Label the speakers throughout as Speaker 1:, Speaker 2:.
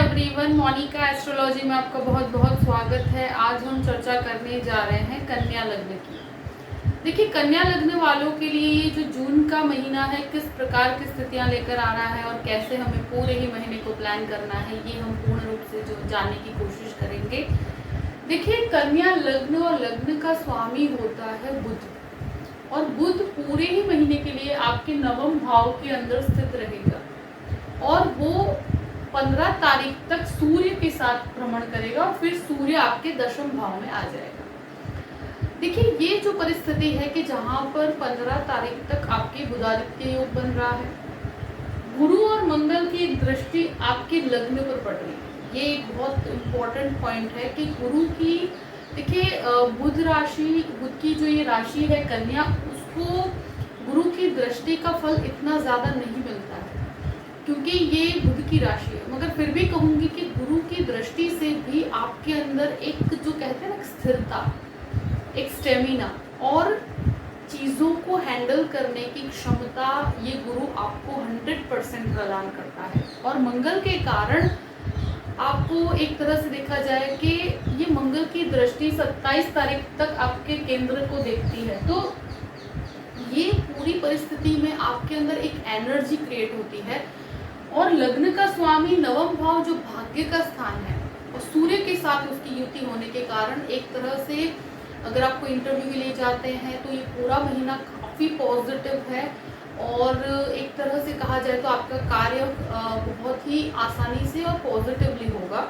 Speaker 1: Everyone, Monika astrology में आपका बहुत बहुत स्वागत है। आज हम चर्चा करने जा रहे हैं कन्या लग्न की। देखिए, कन्या लग्न वालों के लिए ये जो जून का महीना है किस प्रकार की स्थितियां लेकर आ रहा है और कैसे हमें पूरे ही महीने को प्लान करना है, ये हम पूर्ण रूप से जो जानने की कोशिश करेंगे। देखिए, कन्या लग्न और लग्न का स्वामी होता है बुध, और बुध पूरे ही महीने के लिए आपके नवम भाव के अंदर स्थित रहेगा और वो 15 तारीख तक सूर्य के साथ भ्रमण करेगा और फिर सूर्य आपके दशम भाव में आ जाएगा। देखिए, ये जो परिस्थिति है कि जहाँ पर 15 तारीख तक आपके बुधादित्य योग बन रहा है, गुरु और मंगल की दृष्टि आपके लग्न पर पड़ रही है। ये एक बहुत इम्पोर्टेंट पॉइंट है कि गुरु की, देखिए बुध की जो ये राशि है कन्या, उसको गुरु की दृष्टि का फल इतना ज़्यादा नहीं मिलता है क्योंकि ये बुध की राशि है। मगर फिर भी कहूँगी कि गुरु की दृष्टि से भी आपके अंदर एक जो कहते हैं ना स्थिरता, एक स्टेमिना और चीज़ों को हैंडल करने की क्षमता, ये गुरु आपको 100% प्रदान करता है। और मंगल के कारण आपको एक तरह से देखा जाए कि ये मंगल की दृष्टि 27 तारीख तक आपके केंद्र को देखती है, तो ये पूरी परिस्थिति में आपके अंदर एक एनर्जी क्रिएट होती है। और लग्न का स्वामी नवम भाव जो भाग्य का स्थान है और सूर्य के साथ उसकी युति होने के कारण एक तरह से अगर आपको इंटरव्यू के लिए जाते हैं तो ये पूरा महीना काफ़ी पॉजिटिव है और एक तरह से कहा जाए तो आपका कार्य बहुत ही आसानी से और पॉजिटिवली होगा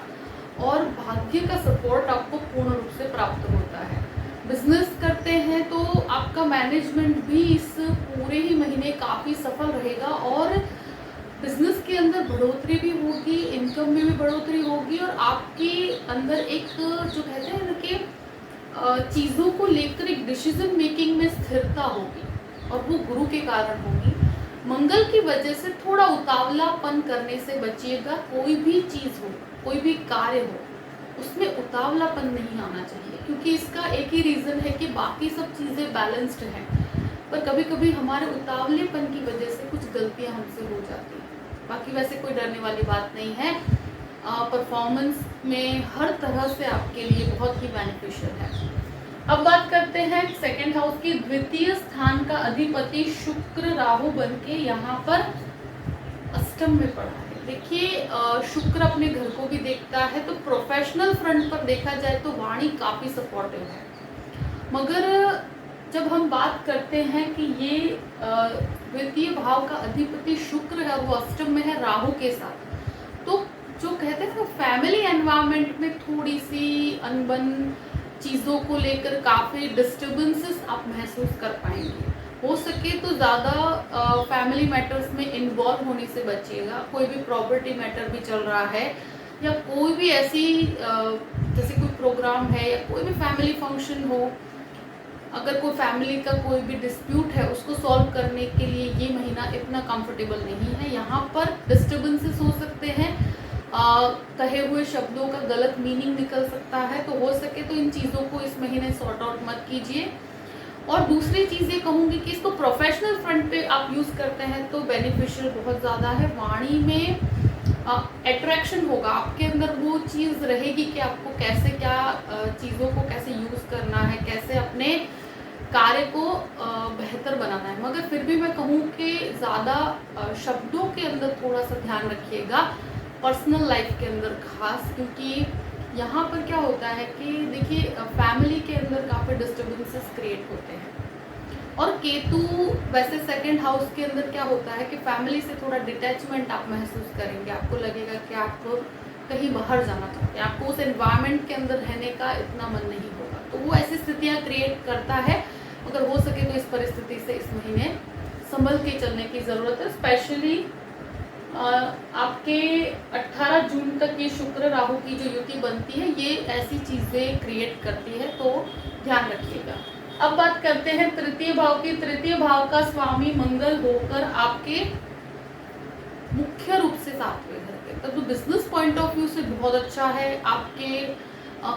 Speaker 1: और भाग्य का सपोर्ट आपको पूर्ण रूप से प्राप्त होता है। बिजनेस करते हैं तो आपका मैनेजमेंट भी इस पूरे ही महीने काफ़ी सफल रहेगा और बिजनेस के अंदर बढ़ोतरी भी होगी, इनकम में भी बढ़ोतरी होगी और आपके अंदर एक जो कहते हैं ना कि चीज़ों को लेकर एक डिसीजन मेकिंग में स्थिरता होगी और वो गुरु के कारण होगी। मंगल की वजह से थोड़ा उतावलापन करने से बचिएगा। कोई भी चीज़ हो, कोई भी कार्य हो, उसमें उतावलापन नहीं आना चाहिए क्योंकि इसका एक ही रीज़न है कि बाकी सब चीज़ें बैलेंस्ड हैं, पर कभी कभी हमारे उतावलेपन की वजह से कुछ गलतियां हमसे हो जाती हैं। बाकी वैसे कोई डरने वाली बात नहीं है। परफॉर्मेंस में हर तरह से आपके लिए बहुत ही बेनिफिशियल है। अब बात करते हैं सेकंड हाउस की। द्वितीय स्थान का अधिपति शुक्र राहु बन के यहाँ पर अष्टम में पड़ा है। देखिए, शुक्र अपने घर को भी देखता है, तो प्रोफेशनल फ्रंट पर देखा जाए तो वाणी काफ़ी सपोर्टिव है। मगर जब हम बात करते हैं कि ये द्वितीय भाव का अधिपति शुक्र है, वो अष्टम में है राहु के साथ, तो जो कहते हैं ना फैमिली एनवायरनमेंट में थोड़ी सी अनबन, चीज़ों को लेकर काफ़ी डिस्टर्बेंसेस आप महसूस कर पाएंगे। हो सके तो ज़्यादा फैमिली मैटर्स में इन्वॉल्व होने से बचिएगा। कोई भी प्रॉपर्टी मैटर भी चल रहा है या कोई भी ऐसी जैसे कोई प्रोग्राम है या कोई भी फैमिली फंक्शन हो, अगर कोई फैमिली का कोई भी डिस्प्यूट है उसको सॉल्व करने के लिए ये महीना इतना कंफर्टेबल नहीं है। यहाँ पर डिस्टर्बेंसेस हो सकते हैं, कहे हुए शब्दों का गलत मीनिंग निकल सकता है, तो हो सके तो इन चीज़ों को इस महीने सॉर्ट आउट मत कीजिए। और दूसरी चीज़ ये कहूँगी कि इसको प्रोफेशनल फ्रंट पे आप यूज़ करते हैं तो बेनिफिशियल बहुत ज़्यादा है। वाणी में अट्रैक्शन होगा, आपके अंदर वो चीज़ रहेगी कि आपको कैसे क्या चीज़ों को कैसे यूज़ करना है, कैसे अपने कार्य को बेहतर बनाना है। मगर फिर भी मैं कहूँ कि ज़्यादा शब्दों के अंदर थोड़ा सा ध्यान रखिएगा पर्सनल लाइफ के अंदर खास, क्योंकि यहाँ पर क्या होता है कि देखिए फैमिली के अंदर काफ़ी डिस्टर्बेंसेस क्रिएट होते हैं। और केतु वैसे सेकंड हाउस के अंदर क्या होता है कि फैमिली से थोड़ा डिटैचमेंट आप महसूस करेंगे। आपको लगेगा कि आपको कहीं बाहर जाना चाहते हैं, आपको उस एनवायरनमेंट के अंदर रहने का इतना मन नहीं होगा, तो वो ऐसी स्थितियाँ क्रिएट करता है। अगर हो सके तो इस परिस्थिति से इस महीने संभल के चलने की ज़रूरत है। स्पेशली आपके 18 जून तक ये शुक्र राहु की जो युति बनती है, ये ऐसी चीज़ें क्रिएट करती है, तो ध्यान रखिएगा। अब बात करते हैं तृतीय भाव की। तृतीय भाव का स्वामी मंगल होकर आपके मुख्य रूप से 7वें घर पे, तो बिजनेस पॉइंट ऑफ व्यू से बहुत अच्छा है। आपके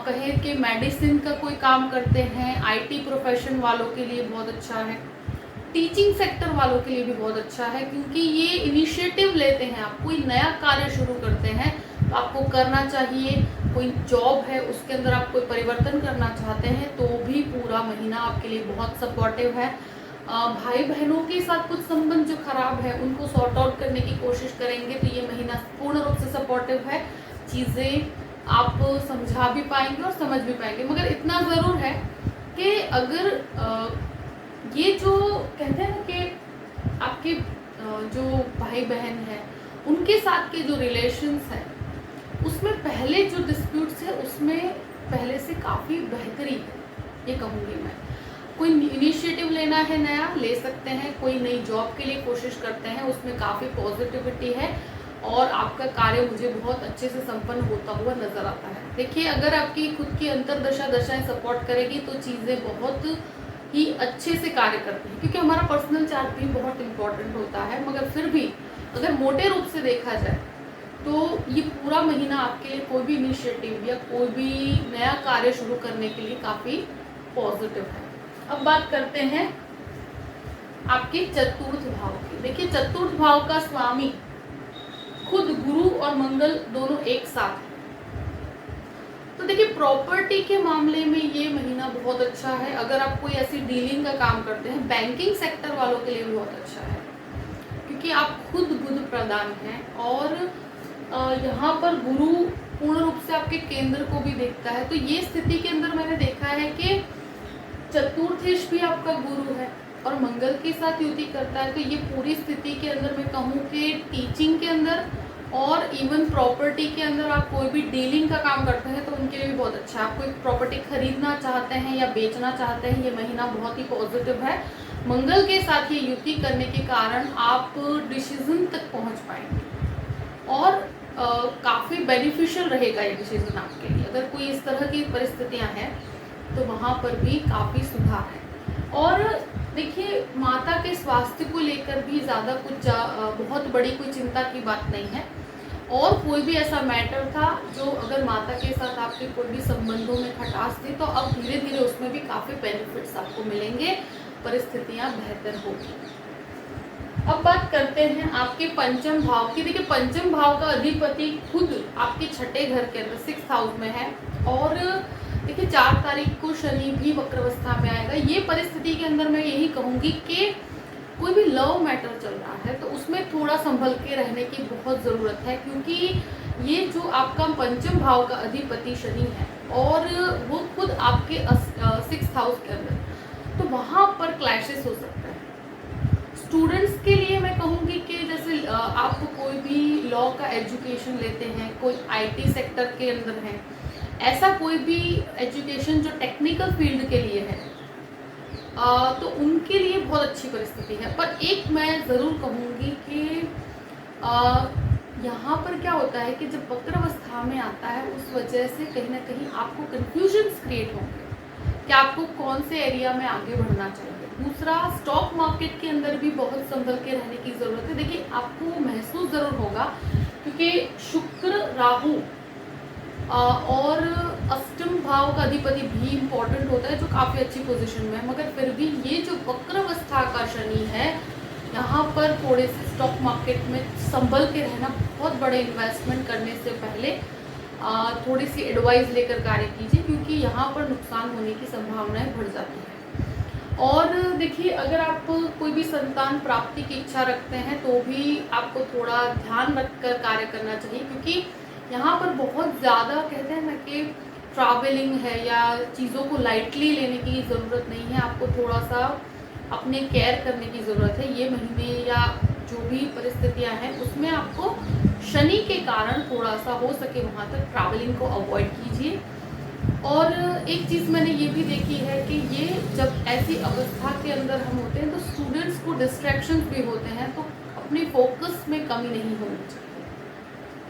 Speaker 1: कहें कि मेडिसिन का कोई काम करते हैं, आईटी प्रोफेशन वालों के लिए बहुत अच्छा है। टीचिंग सेक्टर वालों के लिए भी बहुत अच्छा है, क्योंकि ये इनिशिएटिव लेते हैं, आप कोई नया कार्य शुरू करते हैं तो आपको करना चाहिए। कोई जॉब है उसके अंदर आप कोई परिवर्तन करना चाहते हैं तो भी पूरा महीना आपके लिए बहुत सपोर्टिव है। भाई बहनों के साथ कुछ संबंध जो खराब है उनको सॉर्ट आउट करने की कोशिश करेंगे तो ये महीना पूर्ण रूप से सपोर्टिव है। चीज़ें आप समझा भी पाएंगे और समझ भी पाएंगे, मगर इतना ज़रूर है कि अगर ये जो कहते हैं कि आपके जो भाई बहन हैं उनके साथ के जो रिलेशंस हैं उसमें पहले जो डिस्प्यूट्स है उसमें पहले से काफ़ी बेहतरी है, ये कहूँगी मैं। कोई इनिशिएटिव लेना है नया ले सकते हैं, कोई नई जॉब के लिए कोशिश करते हैं उसमें काफ़ी पॉजिटिविटी है और आपका कार्य मुझे बहुत अच्छे से संपन्न होता हुआ नजर आता है। देखिए, अगर आपकी खुद की अंतर्दशा दशाएं सपोर्ट करेगी तो चीज़ें बहुत ही अच्छे से कार्य करती हैं, क्योंकि हमारा पर्सनल चार्ट भी बहुत इम्पोर्टेंट होता है। मगर फिर भी अगर मोटे रूप से देखा जाए तो ये पूरा महीना आपके लिए कोई भी इनिशिएटिव या कोई भी नया कार्य शुरू करने के लिए काफ़ी पॉजिटिव है। अब बात करते हैं आपके चतुर्थ भाव की। देखिए, चतुर्थ भाव का स्वामी खुद गुरु और मंगल दोनों एक साथ है। तो देखिए, प्रॉपर्टी के मामले में ये महीना बहुत अच्छा है। अगर आप कोई ऐसी डीलिंग का काम करते हैं, बैंकिंग सेक्टर वालों के लिए भी बहुत अच्छा है, क्योंकि आप खुद बुध प्रधान हैं और यहाँ पर गुरु पूर्ण रूप से आपके केंद्र को भी देखता है। तो ये स्थिति के अंदर मैंने देखा है कि चतुर्थेश भी आपका गुरु है और मंगल के साथ युति करता है। तो ये पूरी स्थिति के अंदर मैं कहूँ कि टीचिंग के अंदर और इवन प्रॉपर्टी के अंदर आप कोई भी डीलिंग का काम करते हैं तो उनके लिए भी बहुत अच्छा है। आप कोई प्रॉपर्टी खरीदना चाहते हैं या बेचना चाहते हैं, ये महीना बहुत ही पॉजिटिव है। मंगल के साथ ये युति करने के कारण आप डिसीजन तक पहुंच पाएंगे और काफ़ी बेनिफिशियल रहेगा ये डिसीजन आपके लिए। अगर कोई इस तरह की परिस्थितियां हैं तो वहाँ पर भी काफ़ी सुधार है। और देखिए, माता के स्वास्थ्य को लेकर भी ज़्यादा कुछ बहुत बड़ी कोई चिंता की बात नहीं है। और कोई भी ऐसा मैटर था जो अगर माता के साथ आपके कोई भी संबंधों में खटास थी तो अब धीरे धीरे उसमें भी काफ़ी बेनिफिट्स आपको मिलेंगे, परिस्थितियाँ बेहतर होगी। अब बात करते हैं आपके पंचम भाव की। देखिए, पंचम भाव का अधिपति खुद आपके छठे घर के अंदर 6th हाउस में है और देखिए 4 तारीख को शनि भी वक्रावस्था में आएगा। ये परिस्थिति के अंदर मैं यही कहूँगी कि कोई भी लव मैटर चल रहा है तो उसमें थोड़ा संभल के रहने की बहुत ज़रूरत है, क्योंकि ये जो आपका पंचम भाव का अधिपति शनि है और वो खुद आपके 6th हाउस के अंदर, तो वहाँ पर क्लैशेस हो सकते हैं। स्टूडेंट्स के लिए मैं कहूँगी कि जैसे आप कोई भी लॉ का एजुकेशन लेते हैं, कोई IT सेक्टर के अंदर है, ऐसा कोई भी एजुकेशन जो टेक्निकल फील्ड के लिए है, तो उनके लिए बहुत अच्छी परिस्थिति है। पर एक मैं ज़रूर कहूँगी कि यहाँ पर क्या होता है कि जब वक्रावस्था में आता है उस वजह से कहीं ना कहीं आपको कन्फ्यूजन्स क्रिएट होंगे कि आपको कौन से एरिया में आगे बढ़ना चाहिए। दूसरा, स्टॉक मार्केट के अंदर भी बहुत संभल के रहने की ज़रूरत है। देखिए, आपको महसूस ज़रूर होगा क्योंकि शुक्र, राहु और अष्टम भाव का अधिपति भी इम्पोर्टेंट होता है जो काफ़ी अच्छी पोजीशन में है, मगर फिर भी ये जो वक्रावस्था का शनि है यहाँ पर थोड़े से स्टॉक मार्केट में संभल के रहना, बहुत बड़े इन्वेस्टमेंट करने से पहले थोड़ी सी एडवाइस लेकर कार्य कीजिए, क्योंकि यहाँ पर नुकसान होने की संभावनाएं बढ़ जाती है। और देखिए, अगर आप कोई भी संतान प्राप्ति की इच्छा रखते हैं तो भी आपको थोड़ा ध्यान रखकर कार्य करना चाहिए, क्योंकि यहाँ पर बहुत ज़्यादा कहते हैं ना कि ट्रैवलिंग है या चीज़ों को लाइटली लेने की ज़रूरत नहीं है। आपको थोड़ा सा अपने केयर करने की ज़रूरत है ये महीने, या जो भी परिस्थितियाँ हैं उसमें आपको शनि के कारण थोड़ा सा हो सके वहाँ तक ट्रैवलिंग को अवॉइड कीजिए। और एक चीज़ मैंने ये भी देखी है कि ये जब ऐसी अवस्था के अंदर हम होते हैं तो स्टूडेंट्स को डिस्ट्रैक्शंस भी होते हैं, तो अपने फोकस में कमी नहीं होनी चाहिए।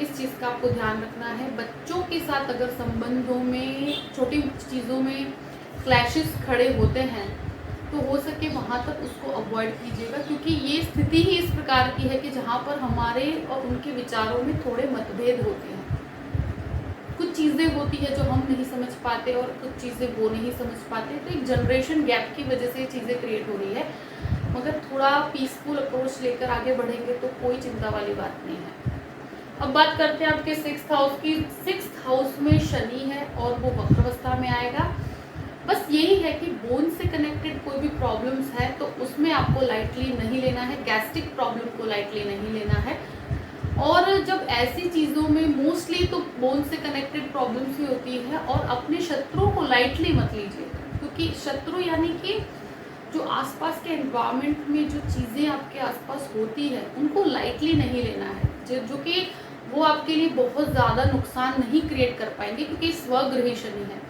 Speaker 1: इस चीज़ का आपको ध्यान रखना है। बच्चों के साथ अगर संबंधों में छोटी चीज़ों में क्लैशेस खड़े होते हैं तो हो सके वहाँ तक उसको अवॉइड कीजिएगा, क्योंकि ये स्थिति ही इस प्रकार की है कि जहाँ पर हमारे और उनके विचारों में थोड़े मतभेद होते हैं। कुछ चीज़ें होती है जो हम नहीं समझ पाते और कुछ चीज़ें वो नहीं समझ पाते, तो एक जनरेशन गैप की वजह से ये चीज़ें क्रिएट हो रही है। मगर थोड़ा पीसफुल अप्रोच लेकर आगे बढ़ेंगे तो कोई चिंता वाली बात नहीं है। अब बात करते हैं आपके 6th हाउस की। 6th हाउस में शनि है और वो वक्रावस्था में आएगा। बस यही है कि बोन से कनेक्टेड कोई भी प्रॉब्लम्स है तो उसमें आपको लाइटली नहीं लेना है, गैस्ट्रिक प्रॉब्लम को लाइटली नहीं लेना है। और जब ऐसी चीज़ों में मोस्टली तो बोन से कनेक्टेड प्रॉब्लम्स ही होती है, और अपने शत्रुओं को लाइटली मत लीजिएगा, क्योंकि शत्रु यानी कि जो आसपास के एनवायरनमेंट में जो चीज़ें आपके आसपास होती है उनको लाइटली नहीं लेना है, जो कि वो आपके लिए बहुत ज़्यादा नुकसान नहीं क्रिएट कर पाएंगे, क्योंकि स्वगृही शनि है।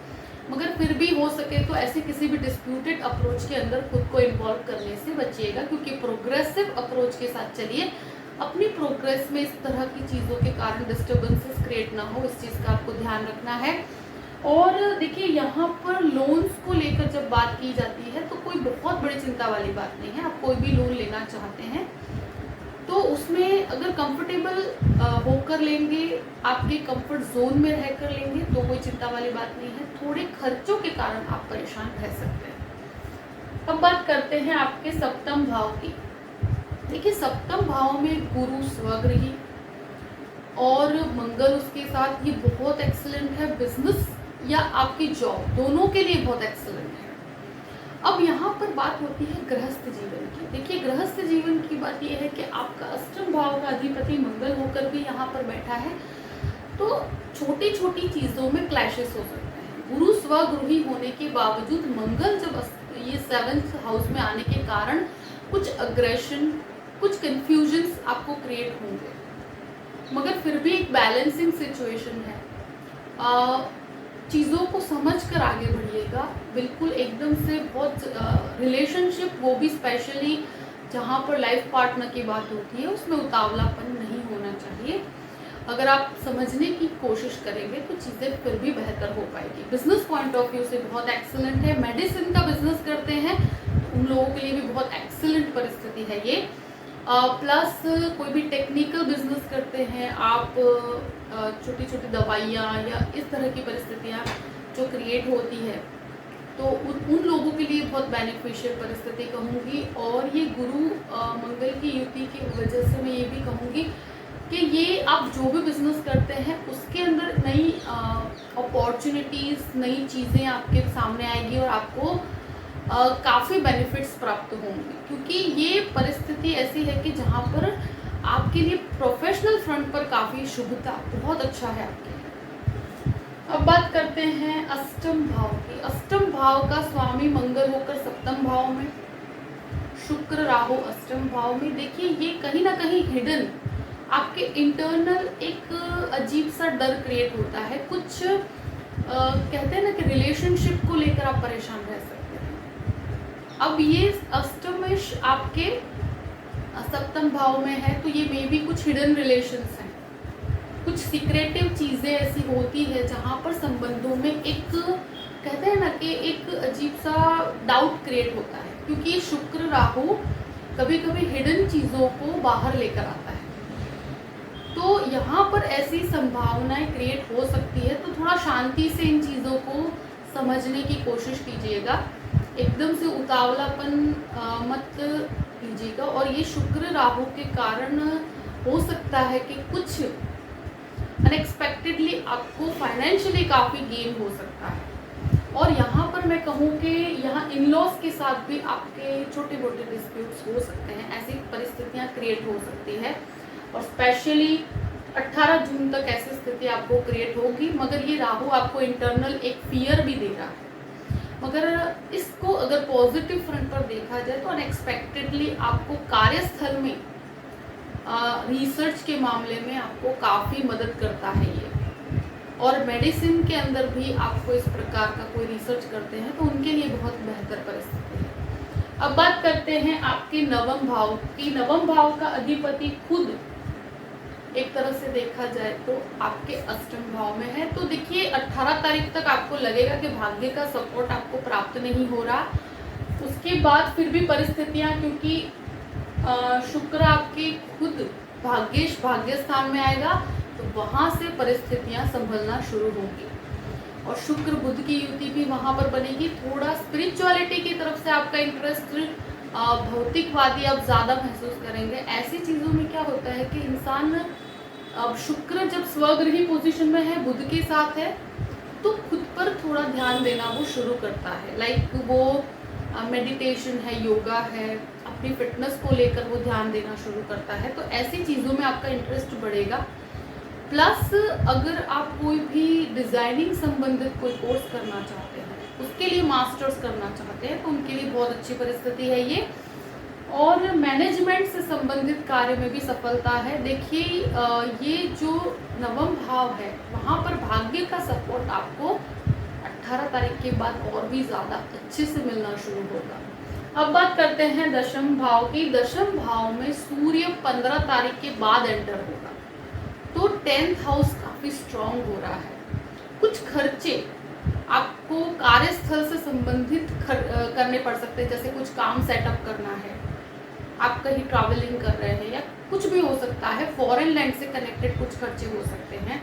Speaker 1: मगर फिर भी हो सके तो ऐसे किसी भी डिस्प्यूटेड अप्रोच के अंदर खुद को इन्वॉल्व करने से बचिएगा, क्योंकि प्रोग्रेसिव अप्रोच के साथ चलिए। अपनी प्रोग्रेस में इस तरह की चीज़ों के कारण डिस्टर्बेंसेस क्रिएट ना हो, इस चीज़ का आपको ध्यान रखना है। और देखिए, यहाँ पर लोन्स को लेकर जब बात की जाती है तो कोई बहुत बड़ी चिंता वाली बात नहीं है। आप कोई भी लोन लेना चाहते हैं तो उसमें अगर कंफर्टेबल होकर लेंगे, आपके कंफर्ट जोन में रहकर लेंगे तो कोई चिंता वाली बात नहीं है। थोड़े खर्चों के कारण आप परेशान रह सकते हैं। अब बात करते हैं आपके सप्तम भाव की। देखिए, सप्तम भाव में गुरु स्वगृही और मंगल उसके साथ, ये बहुत एक्सीलेंट है। बिजनेस या आपकी जॉब दोनों के लिए बहुत एक्सीलेंट है। अब यहाँ पर बात होती है गृहस्थ जीवन की। देखिए, गृहस्थ जीवन की बात यह है कि आपका अष्टम भाव का अधिपति मंगल होकर भी यहाँ पर बैठा है, तो छोटी छोटी चीज़ों में क्लैशेस हो सकते हैं। गुरु स्वगृही होने के बावजूद मंगल जब ये 7th हाउस में आने के कारण कुछ अग्रेशन, कुछ कंफ्यूजन्स आपको क्रिएट होंगे, मगर फिर भी एक बैलेंसिंग सिचुएशन है। चीज़ों को समझ कर आगे बढ़िएगा, बिल्कुल एकदम से बहुत रिलेशनशिप, वो भी स्पेशली जहाँ पर लाइफ पार्टनर की बात होती है, उसमें उतावलापन नहीं होना चाहिए। अगर आप समझने की कोशिश करेंगे तो चीज़ें फिर भी बेहतर हो पाएगी। बिजनेस पॉइंट ऑफ व्यू से बहुत एक्सीलेंट है। मेडिसिन का बिजनेस करते हैं उन लोगों के लिए भी बहुत एक्सीलेंट परिस्थिति है ये। प्लस कोई भी टेक्निकल बिजनेस करते हैं आप, छोटी छोटी दवाइयाँ या इस तरह की परिस्थितियाँ जो क्रिएट होती है, तो उन लोगों के लिए बहुत बेनिफिशियल परिस्थिति कहूँगी। और ये गुरु मंगल की युति की वजह से मैं ये भी कहूँगी कि ये आप जो भी बिजनेस करते हैं उसके अंदर नई अपॉर्चुनिटीज़, नई चीज़ें आपके सामने आएगी और आपको काफ़ी बेनिफिट्स प्राप्त होंगे, क्योंकि ये परिस्थिति ऐसी है कि जहाँ पर आपके लिए प्रोफेशनल फ्रंट पर काफ़ी शुभता, बहुत अच्छा है आपके लिए। अब बात करते हैं अष्टम भाव की। अष्टम भाव का स्वामी मंगल होकर सप्तम भाव में, शुक्र राहु अष्टम भाव में। देखिए, ये कहीं ना कहीं हिडन आपके इंटरनल एक अजीब सा डर क्रिएट होता है। कुछ कहते हैं ना कि रिलेशनशिप को लेकर आप परेशान रह सकते हैं। अब ये अष्टमेश आपके सप्तम भाव में है, तो ये मे भी कुछ हिडन रिलेशंस हैं, कुछ सीक्रेटिव चीज़ें ऐसी होती है जहाँ पर संबंधों में एक, कहते हैं ना कि एक अजीब सा डाउट क्रिएट होता है, क्योंकि शुक्र राहु कभी कभी हिडन चीज़ों को बाहर लेकर आता है। तो यहाँ पर ऐसी संभावनाएं क्रिएट हो सकती है, तो थोड़ा शांति से इन चीज़ों को समझने की कोशिश कीजिएगा, एकदम से उतावलापन मत कीजिएगा। और ये शुक्र राहु के कारण हो सकता है कि कुछ अनएक्सपेक्टेडली आपको फाइनेंशियली काफ़ी गेन हो सकता है। और यहाँ पर मैं कहूँ कि यहाँ इन लॉज के साथ भी आपके छोटे मोटे डिस्प्यूट्स हो सकते हैं, ऐसी परिस्थितियाँ क्रिएट हो सकती है। और स्पेशली 18 जून तक ऐसी स्थिति आपको क्रिएट होगी, मगर ये राहु आपको इंटरनल एक फियर भी दे रहा है। मगर इसको अगर पॉजिटिव फ्रंट पर देखा जाए तो अनएक्सपेक्टेडली आपको कार्यस्थल में रिसर्च के मामले में आपको काफ़ी मदद करता है ये। और मेडिसिन के अंदर भी आपको इस प्रकार का कोई रिसर्च करते हैं तो उनके लिए बहुत बेहतर परिस्थिति है। अब बात करते हैं आपके नवम भाव की। नवम भाव का अधिपति खुद एक तरह से देखा जाए तो आपके अष्टम भाव में है। तो देखिए, 18 तारीख तक आपको लगेगा कि भाग्य का सपोर्ट आपको प्राप्त नहीं हो रहा। उसके बाद फिर भी परिस्थितियां, क्योंकि शुक्र आपके खुद भाग्य स्थान में आएगा तो वहाँ से परिस्थितियां संभलना शुरू होंगी। और शुक्र बुध की युति भी वहाँ पर बनेगी। थोड़ा स्पिरिचुअलिटी की तरफ से आपका इंटरेस्ट, भौतिकवादी आप ज़्यादा महसूस करेंगे। ऐसी चीज़ों में क्या होता है कि इंसान अब शुक्र जब स्वगृही पोजीशन में है, बुध के साथ है, तो खुद पर थोड़ा ध्यान देना वो शुरू करता है। लाइक वो मेडिटेशन है, योगा है, अपनी फिटनेस को लेकर वो ध्यान देना शुरू करता है। तो ऐसी चीज़ों में आपका इंटरेस्ट बढ़ेगा। प्लस अगर आप कोई भी डिज़ाइनिंग संबंधित कोई कोर्स करना चाहते हैं, उसके लिए मास्टर्स करना चाहते हैं, तो उनके लिए बहुत अच्छी परिस्थिति है ये। और मैनेजमेंट से संबंधित कार्य में भी सफलता है। देखिए ये जो नवम भाव है, वहाँ पर भाग्य का सपोर्ट आपको 18 तारीख के बाद और भी ज़्यादा अच्छे से मिलना शुरू होगा। अब बात करते हैं दशम भाव की। दशम भाव में सूर्य 15 तारीख के बाद एंटर होगा, तो 10th हाउस काफ़ी स्ट्रॉन्ग हो रहा है। कुछ खर्चे आपको कार्यस्थल से संबंधित करने पड़ सकते हैं, जैसे कुछ काम सेटअप करना है, आप कहीं ट्रैवलिंग कर रहे हैं, या कुछ भी हो सकता है। फॉरेन लैंड से कनेक्टेड कुछ खर्चे हो सकते हैं,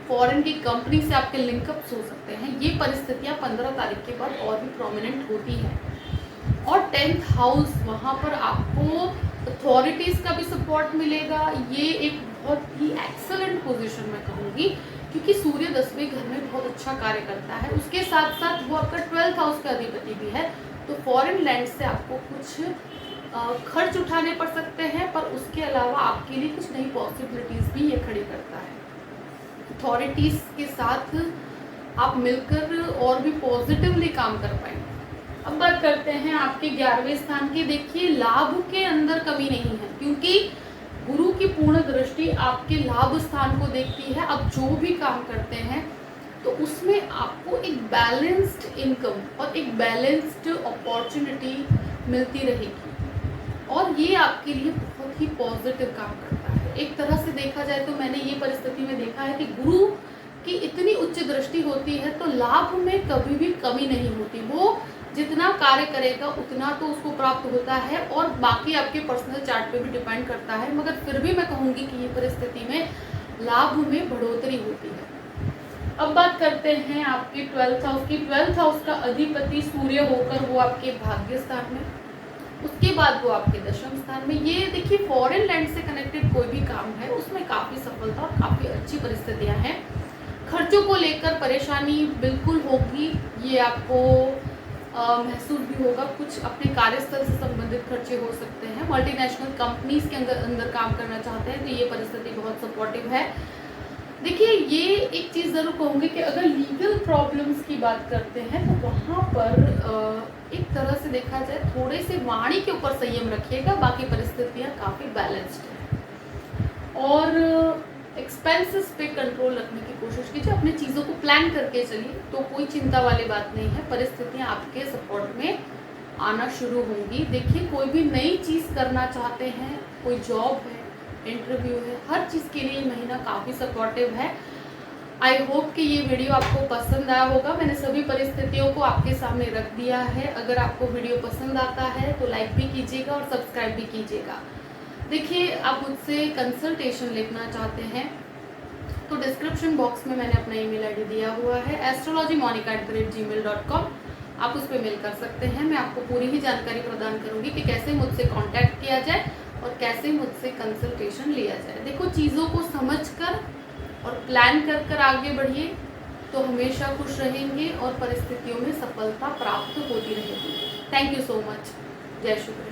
Speaker 1: फॉरेन की कंपनी से आपके लिंकअप्स हो सकते हैं। ये परिस्थितियाँ 15 तारीख के बाद और भी प्रोमिनेंट होती हैं। और 10th हाउस, वहाँ पर आपको अथॉरिटीज़ का भी सपोर्ट मिलेगा। ये एक बहुत ही एक्सेलेंट पोजीशन मैं कहूँगी, क्योंकि सूर्य 10वें घर में बहुत अच्छा कार्य करता है। उसके साथ साथ वो आपका 12th हाउस का अधिपति भी है। तो फॉरेन लैंड से आपको कुछ खर्च उठाने पड़ सकते हैं, पर उसके अलावा आपके लिए कुछ नई पॉसिबिलिटीज़ भी ये खड़ी करता है। अथॉरिटीज़ के साथ आप मिलकर और भी पॉजिटिवली काम कर पाएंगे। अब बात करते हैं आपके 11वें स्थान की। देखिए लाभ के अंदर कमी नहीं है, क्योंकि गुरु की पूर्ण दृष्टि आपके लाभ स्थान को देखती है। अब जो भी काम करते हैं तो उसमें आपको एक बैलेंस्ड इनकम और एक बैलेंस्ड अपॉर्चुनिटी मिलती रहेगी, और ये आपके लिए बहुत ही पॉजिटिव काम करता है। एक तरह से देखा जाए तो मैंने ये परिस्थिति में देखा है कि गुरु की इतनी उच्च दृष्टि होती है तो लाभ में कभी भी कमी नहीं होती। वो जितना कार्य करेगा उतना तो उसको प्राप्त होता है, और बाकी आपके पर्सनल चार्ट पे भी डिपेंड करता है। मगर फिर भी मैं कहूँगी कि ये परिस्थिति में लाभ में बढ़ोतरी होती है। अब बात करते हैं आपके 12th हाउस की। 12th हाउस का अधिपति सूर्य होकर वो आपके भाग्य स्थान में, उसके बाद वो आपके दशम स्थान में। ये देखिए फॉरेन लैंड से कनेक्टेड कोई भी काम है उसमें काफ़ी सफलता और काफ़ी अच्छी परिस्थितियां हैं। खर्चों को लेकर परेशानी बिल्कुल होगी, ये आपको महसूस भी होगा। कुछ अपने कार्यस्थल से संबंधित खर्चे हो सकते हैं। मल्टीनेशनल कंपनीज के अंदर काम करना चाहते हैं तो ये परिस्थिति बहुत सपोर्टिव है। देखिए ये एक चीज़ ज़रूर कहूँगी कि अगर लीगल प्रॉब्लम्स की बात करते हैं तो वहाँ पर एक तरह से देखा जाए थोड़े से वाणी के ऊपर संयम रखिएगा, बाकी परिस्थितियाँ काफ़ी बैलेंस्ड हैं। और एक्सपेंसेस पे कंट्रोल रखने की कोशिश कीजिए, अपनी चीज़ों को प्लान करके चलिए, तो कोई चिंता वाली बात नहीं है। परिस्थितियाँ आपके सपोर्ट में आना शुरू होंगी। देखिए कोई भी नई चीज़ करना चाहते हैं, कोई जॉब है, इंटरव्यू है, हर चीज़ के लिए महीना काफ़ी सपोर्टिव है। आई होप कि ये वीडियो आपको पसंद आया होगा। मैंने सभी परिस्थितियों को आपके सामने रख दिया है। अगर आपको वीडियो पसंद आता है तो लाइक भी कीजिएगा और सब्सक्राइब भी कीजिएगा। देखिए आप मुझसे कंसल्टेशन लेना चाहते हैं तो डिस्क्रिप्शन बॉक्स में मैंने अपना ईमेल आईडी दिया हुआ है astrologymonica@gmail.com। आप उस पर मेल कर सकते हैं। मैं आपको पूरी ही जानकारी प्रदान करूंगी कि कैसे मुझसे कांटेक्ट किया जाए और कैसे मुझसे कंसल्टेशन लिया जाए। देखो चीज़ों को समझकर और प्लान कर कर आगे बढ़िए तो हमेशा खुश रहेंगे और परिस्थितियों में सफलता प्राप्त होती रहेगी। Thank you so much. जय श्री कृष्ण।